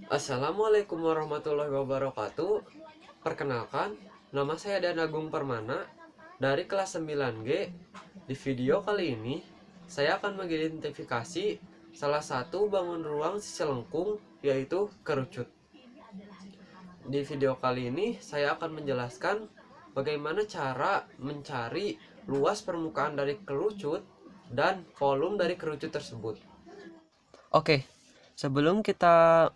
Assalamualaikum warahmatullahi wabarakatuh. Perkenalkan, nama saya Dan Agung Permana dari kelas 9G. Di video kali ini, saya akan mengidentifikasi salah satu bangun ruang sisi lengkung, yaitu kerucut. Di video kali ini, saya akan menjelaskan bagaimana cara mencari luas permukaan dari kerucut dan volume dari kerucut tersebut. Oke, sebelum kita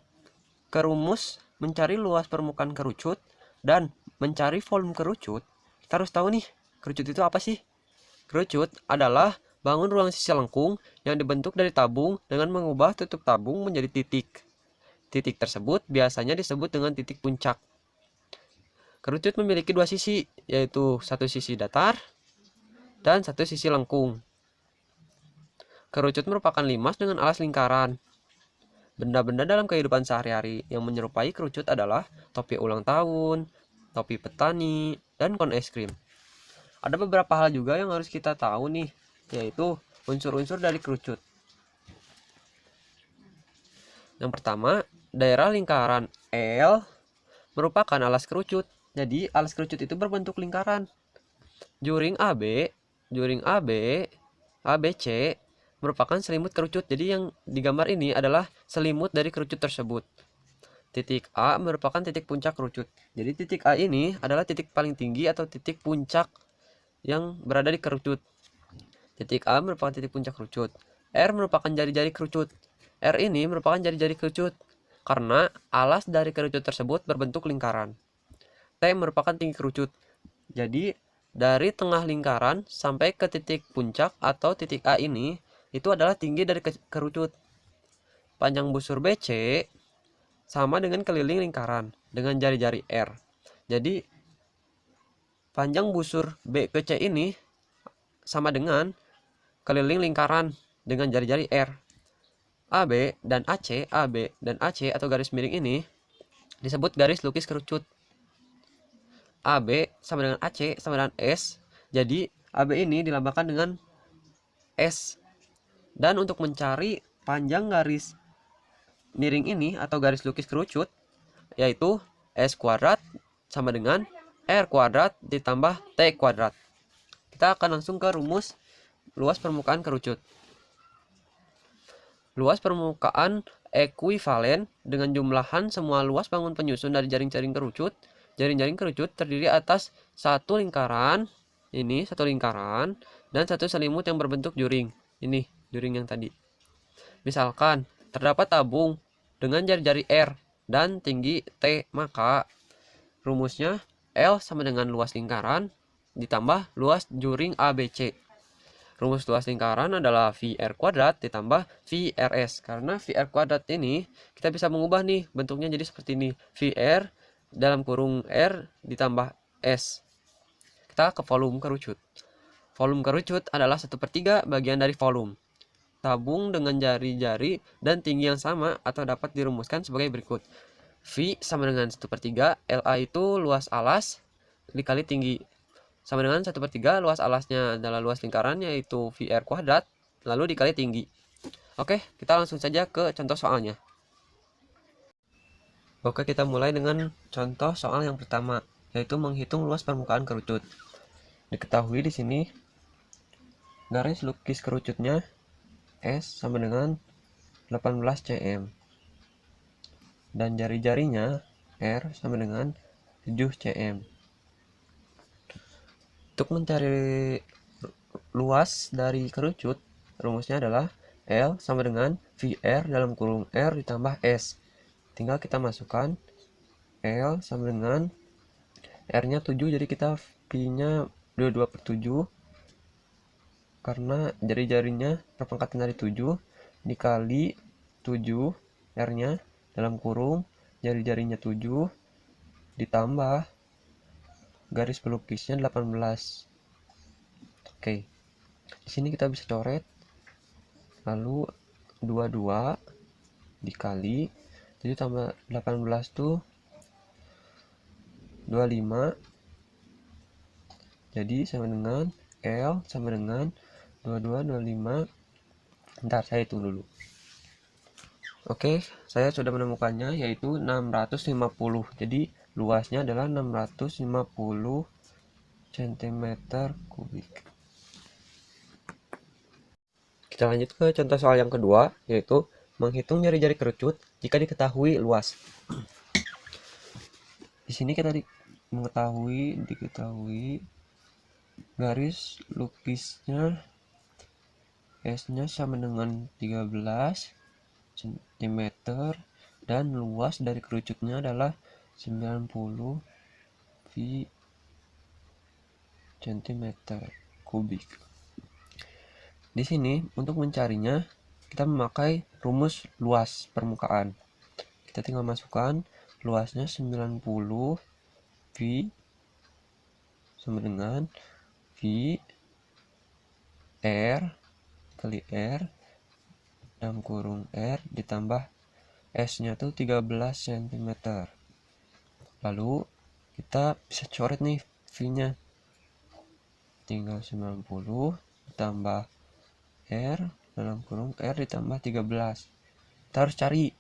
ke rumus mencari luas permukaan kerucut dan mencari volume kerucut, kita harus tahu nih, kerucut itu apa sih? Kerucut adalah bangun ruang sisi lengkung yang dibentuk dari tabung dengan mengubah tutup tabung menjadi titik. Titik tersebut biasanya disebut dengan titik puncak. Kerucut memiliki dua sisi, yaitu satu sisi datar dan satu sisi lengkung. Kerucut merupakan limas dengan alas lingkaran. Benda-benda dalam kehidupan sehari-hari yang menyerupai kerucut adalah topi ulang tahun, topi petani, dan kon es krim. Ada beberapa hal juga yang harus kita tahu nih, yaitu unsur-unsur dari kerucut. Yang pertama, daerah lingkaran L merupakan alas kerucut. Jadi, alas kerucut itu berbentuk lingkaran. Juring AB, ABC merupakan selimut kerucut. Jadi yang digambar ini adalah selimut dari kerucut tersebut. Titik A merupakan titik puncak kerucut. Jadi titik A ini adalah titik paling tinggi atau titik puncak yang berada di kerucut. Titik A merupakan titik puncak kerucut. R merupakan jari-jari kerucut. R ini merupakan jari-jari kerucut karena alas dari kerucut tersebut berbentuk lingkaran. T merupakan tinggi kerucut. Jadi dari tengah lingkaran sampai ke titik puncak atau titik A ini itu adalah tinggi dari kerucut. Panjang busur BC sama dengan keliling lingkaran dengan jari-jari R. Jadi panjang busur B ke C ini sama dengan keliling lingkaran dengan jari-jari R. AB dan AC atau garis miring ini disebut garis lukis kerucut. AB sama dengan AC sama dengan S. Jadi AB ini dilambangkan dengan S. Dan untuk mencari panjang garis miring ini atau garis lukis kerucut, yaitu S kuadrat sama dengan R kuadrat ditambah T kuadrat. Kita akan langsung ke rumus luas permukaan kerucut. Luas permukaan ekuivalen dengan jumlahan semua luas bangun penyusun dari jaring-jaring kerucut. Jaring-jaring kerucut terdiri atas satu lingkaran, ini satu lingkaran, dan satu selimut yang berbentuk juring. Ini juring yang tadi. Misalkan terdapat tabung dengan jari-jari R dan tinggi T, maka rumusnya L sama dengan luas lingkaran ditambah luas juring ABC. Rumus luas lingkaran adalah VR kuadrat ditambah VRS. Karena VR kuadrat ini kita bisa mengubah nih bentuknya jadi seperti ini. VR dalam kurung R ditambah S. Kita ke volume kerucut. Volume kerucut adalah 1/3 bagian dari volume. Tabung dengan jari-jari dan tinggi yang sama atau dapat dirumuskan sebagai berikut. V sama dengan 1/3, LA itu luas alas dikali tinggi. Sama dengan 1/3 luas alasnya adalah luas lingkaran, yaitu VR kuadrat, lalu dikali tinggi. Oke, kita langsung saja ke contoh soalnya. Oke, kita mulai dengan contoh soal yang pertama, yaitu menghitung luas permukaan kerucut. Diketahui di sini garis lukis kerucutnya S sama dengan 18 cm. Dan jari-jarinya R sama dengan 7 cm. Untuk mencari luas dari kerucut, rumusnya adalah L sama dengan VR dalam kurung R ditambah S. Tinggal kita masukkan L sama dengan R-nya 7, jadi kita V-nya 22/7. Karena jari-jarinya perpangkatan dari 7 dikali 7 R-nya dalam kurung jari-jarinya 7 ditambah garis pelukisnya 18. Oke. Di sini kita bisa coret. Lalu 22 dikali 7 tambah 18 tuh 25. Jadi sama dengan L sama dengan 22 25. Bentar, saya hitung dulu. Oke, saya sudah menemukannya yaitu 650. Jadi luasnya adalah 650 cm kubik. Kita lanjut ke contoh soal yang kedua, yaitu menghitung jari-jari kerucut jika diketahui luas. Di sini kita diketahui garis lukisnya S-nya sama dengan 13 cm dan luas dari kerucutnya adalah 90 cm kubik. Di sini untuk mencarinya kita memakai rumus luas permukaan. Kita tinggal masukkan luasnya 90 V sama dengan V R kali R dalam kurung R ditambah S-nya tuh 13 cm. Lalu kita bisa coret nih V-nya. Tinggal 90 ditambah R dalam kurung R ditambah 13. Kita harus cari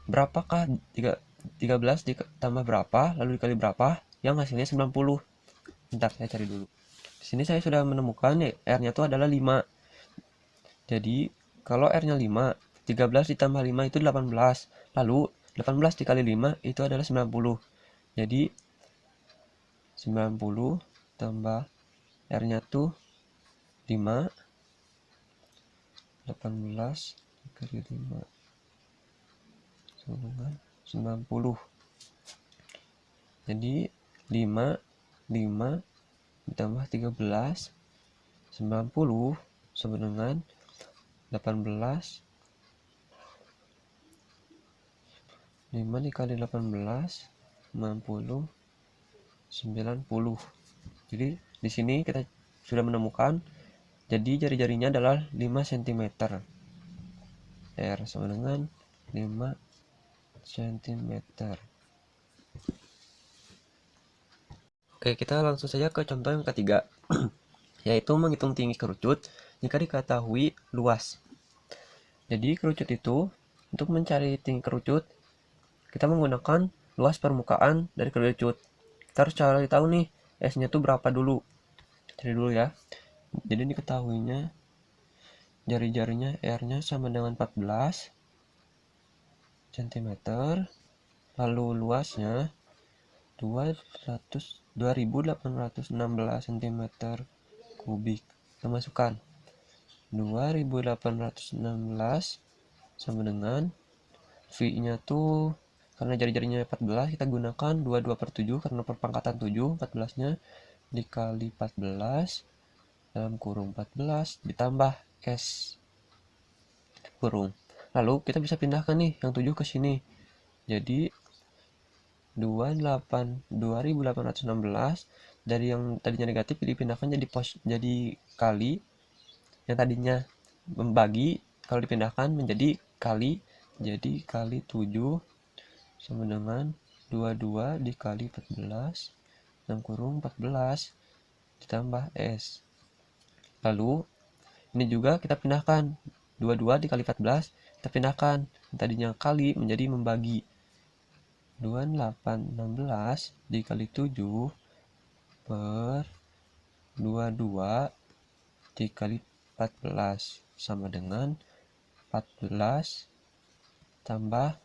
berapakah 13 ditambah berapa lalu dikali berapa yang hasilnya 90. Bentar, saya cari dulu. Di sini saya sudah menemukan ya, R-nya itu adalah 5. Jadi kalau R-nya 5, 13 ditambah 5 itu 18. Lalu 18 dikali 5 itu adalah 90. Jadi 90 tambah R-nya tuh 5, 18 dikali 5 sama dengan 90. Jadi 5 ditambah 13 90 sama dengan 18. 5 dikali 18 90 90. Jadi di sini kita sudah menemukan jadi jari-jarinya adalah 5 cm. R sama dengan 5 cm. Oke, kita langsung saja ke contoh yang ketiga, yaitu menghitung tinggi kerucut jika diketahui luas. Jadi kerucut itu, untuk mencari tinggi kerucut, kita menggunakan luas permukaan dari kerucut. Kita harus cari tahu nih, S-nya itu berapa dulu. Cari dulu ya. Jadi diketahuinya, jari-jarinya R-nya sama dengan 14 cm, lalu luasnya 2816 cm kubik. Kita masukkan 2816 sama dengan V-nya tuh karena jari-jarinya 14 kita gunakan 22/7 karena perpangkatan 7, 14-nya dikali 14 dalam kurung 14 ditambah S kurung. Lalu kita bisa pindahkan nih yang 7 ke sini. Jadi 2816 dari yang tadinya negatif dipindahkan jadi kali, yang tadinya membagi kalau dipindahkan menjadi kali, jadi kali 7 sama dengan 22 dikali 14 dalam kurung 14 ditambah S. Lalu ini juga kita pindahkan 22 dikali 14 kita pindahkan yang tadinya kali menjadi membagi. 2816 dikali 7 per 22 dikali 14 sama dengan 14 tambah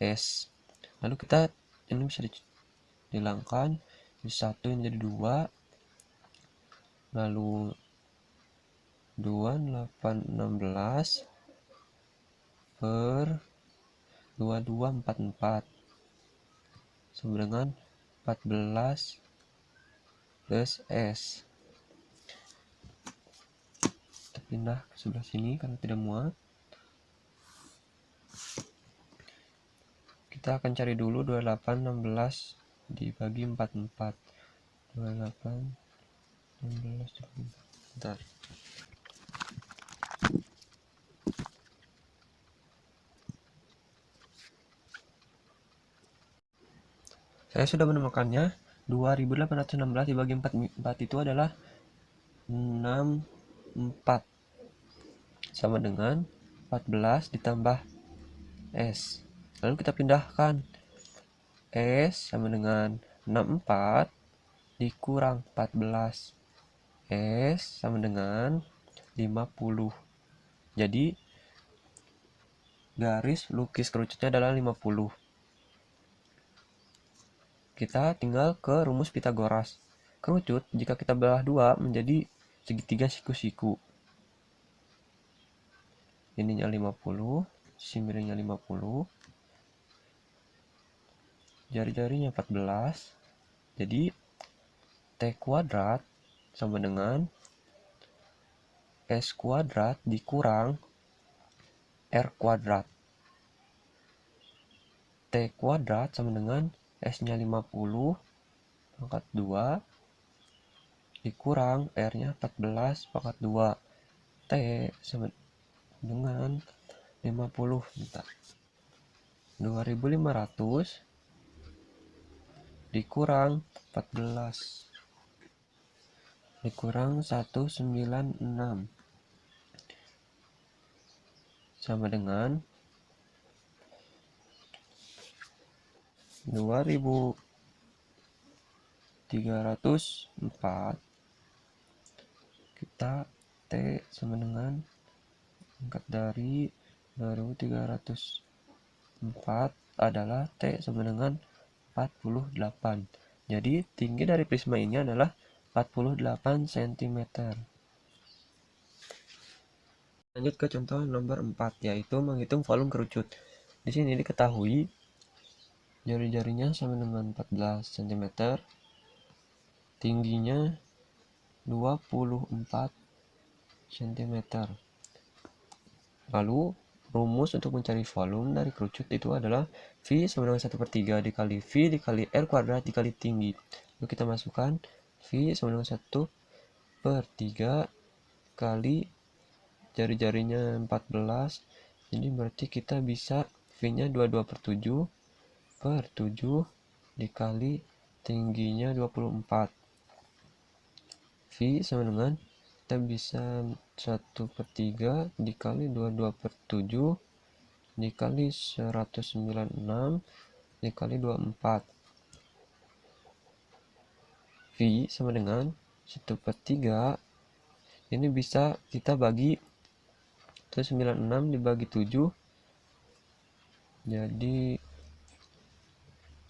S. Lalu kita ini bisa dihilangkan, jadi 1 ini jadi 2, lalu 2816 per 2244 sama dengan 14 plus S. Kita pindah ke sebelah sini karena tidak muat. Kita akan cari dulu 2816 dibagi 44. 2816 dibagi 4. Bentar. Saya sudah menemukannya. 2816 dibagi 4 itu adalah 64 sama dengan 14 ditambah S. Lalu kita pindahkan. S sama dengan 64 dikurang 14. S sama dengan 50. Jadi garis lukis kerucutnya adalah 50. Kita tinggal ke rumus Pitagoras. Kerucut jika kita belah dua menjadi segitiga siku-siku. Ininya 50, sisi miringnya 50. Jari-jarinya 14. Jadi T kuadrat sama dengan S kuadrat dikurang R kuadrat. T kuadrat sama dengan S-nya 50 pangkat 2 dikurang R-nya 14 pangkat 2. T sama dengan 50. Bentar. 2500 dikurang 14 dikurang 196 sama dengan 2304. Kita T sama dengan angkat dari 2304 adalah T sama dengan 48. Jadi tinggi dari prisma ini adalah 48 cm. Lanjut ke contoh nomor 4, yaitu menghitung volume kerucut. Di sini diketahui jari-jarinya sama dengan 14 cm, tingginya 24 cm. Lalu rumus untuk mencari volume dari kerucut itu adalah V sama dengan 1/3 dikali V dikali R kuadrat dikali tinggi. Lalu kita masukkan V sama dengan 1/3 kali jari-jarinya 14. Jadi berarti kita bisa V-nya 22/7 dikali tingginya 24. V sama dengan kita bisa 1/3 dikali 22/7 dikali 196 dikali 24. V sama dengan 1/3. Ini bisa kita bagi 196 dibagi 7. Jadi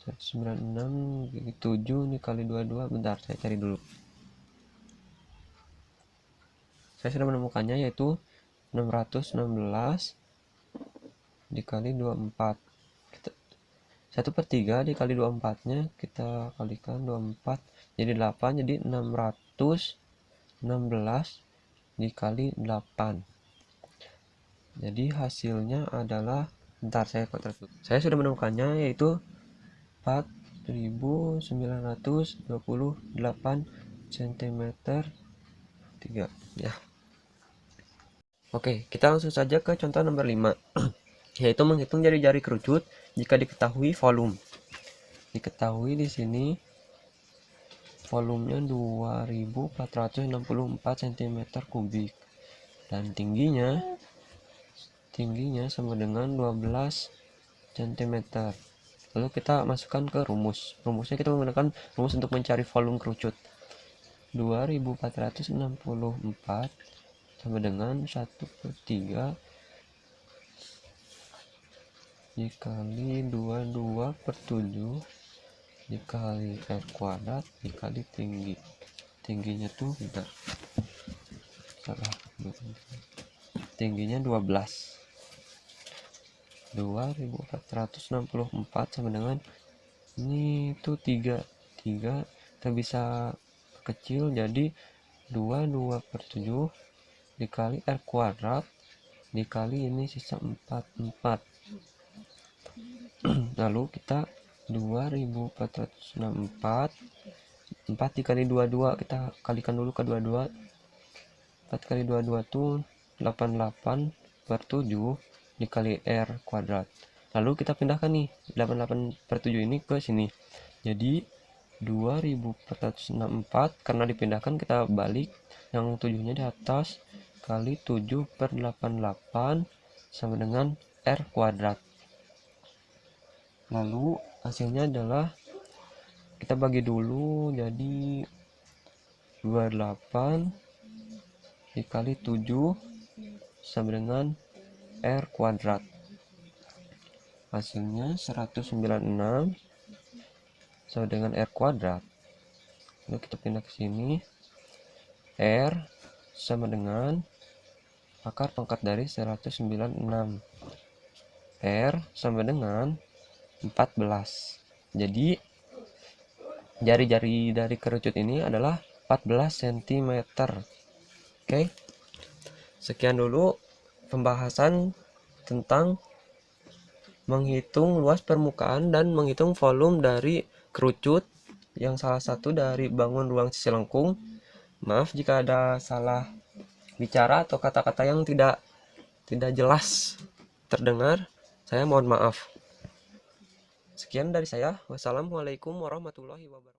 196 dibagi 7 dikali 22. Bentar, saya cari dulu. Saya sudah menemukannya, yaitu 616 dikali 24. 1/3 dikali 24 nya kita kalikan 24 jadi 8, jadi 616 dikali 8. Jadi hasilnya adalah, bentar saya sudah menemukannya, yaitu 4928 cm 3 ya. Oke, kita langsung saja ke contoh nomor 5, yaitu menghitung jari-jari kerucut jika diketahui volume. Diketahui di sini volumenya 2464 cm kubik dan tingginya sama dengan 12 cm. Lalu kita masukkan ke rumus. Rumusnya kita menggunakan rumus untuk mencari volume kerucut. 2464 sama dengan 1/3 dikali 22/7 dikali R kuadrat dikali tingginya tuh bentar, salah, tingginya 2464 sama dengan ini tuh 3 kita bisa kecil, jadi 22/7 dikali R kuadrat dikali ini sisa 4. Lalu kita 2464 4 dikali 22, kita kalikan dulu ke 22. 4 kali 22 tuh 88/7 dikali R kuadrat. Lalu kita pindahkan nih 88/7 ini ke sini, jadi 2464 karena dipindahkan kita balik yang 7-nya di atas kali 7/88 sama dengan R kuadrat. Lalu hasilnya adalah kita bagi dulu, jadi 28 dikali 7 sama dengan R kuadrat. Hasilnya 196 sama dengan R kuadrat. Lalu kita pindah ke sini. R sama dengan akar pangkat dari 196. R sama dengan 14. Jadi jari-jari dari kerucut ini adalah 14 cm. Oke. Sekian dulu pembahasan tentang menghitung luas permukaan dan menghitung volume dari kerucut yang salah satu dari bangun ruang Cisilengkung. Maaf jika ada salah bicara atau kata-kata yang tidak jelas terdengar, saya mohon maaf. Sekian dari saya. Wassalamualaikum warahmatullahi wabarakatuh.